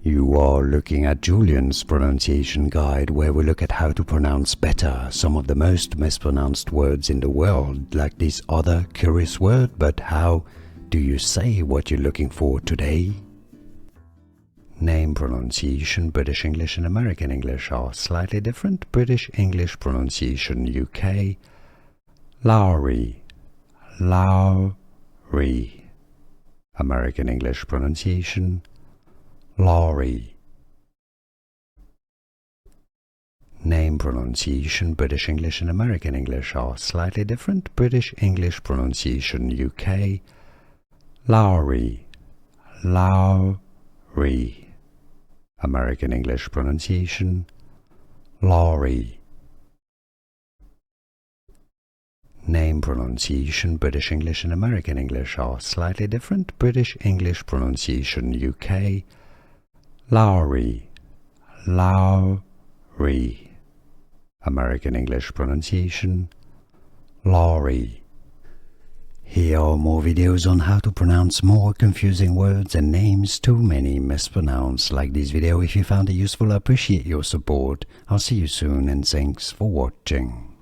You are looking at Julian's pronunciation guide, where we look at how to pronounce better some of the most mispronounced words in the world, like this other curious word. But how do you say what you're looking for today? Name pronunciation. British English and American English are slightly different. British English pronunciation, UK, Lowry, Lowry. American English pronunciation, Lowry. Name pronunciation. British English and American English are slightly different. British English pronunciation, UK, Lowry, Lowry. American English pronunciation, Lowry. Name pronunciation. British English and American English are slightly different. British English pronunciation, UK, Lowry, Lowry. American English pronunciation, Lowry. Here are more videos on how to pronounce more confusing words and names too many mispronounced. Like this video if you found it useful. I appreciate your support. I'll see you soon and thanks for watching.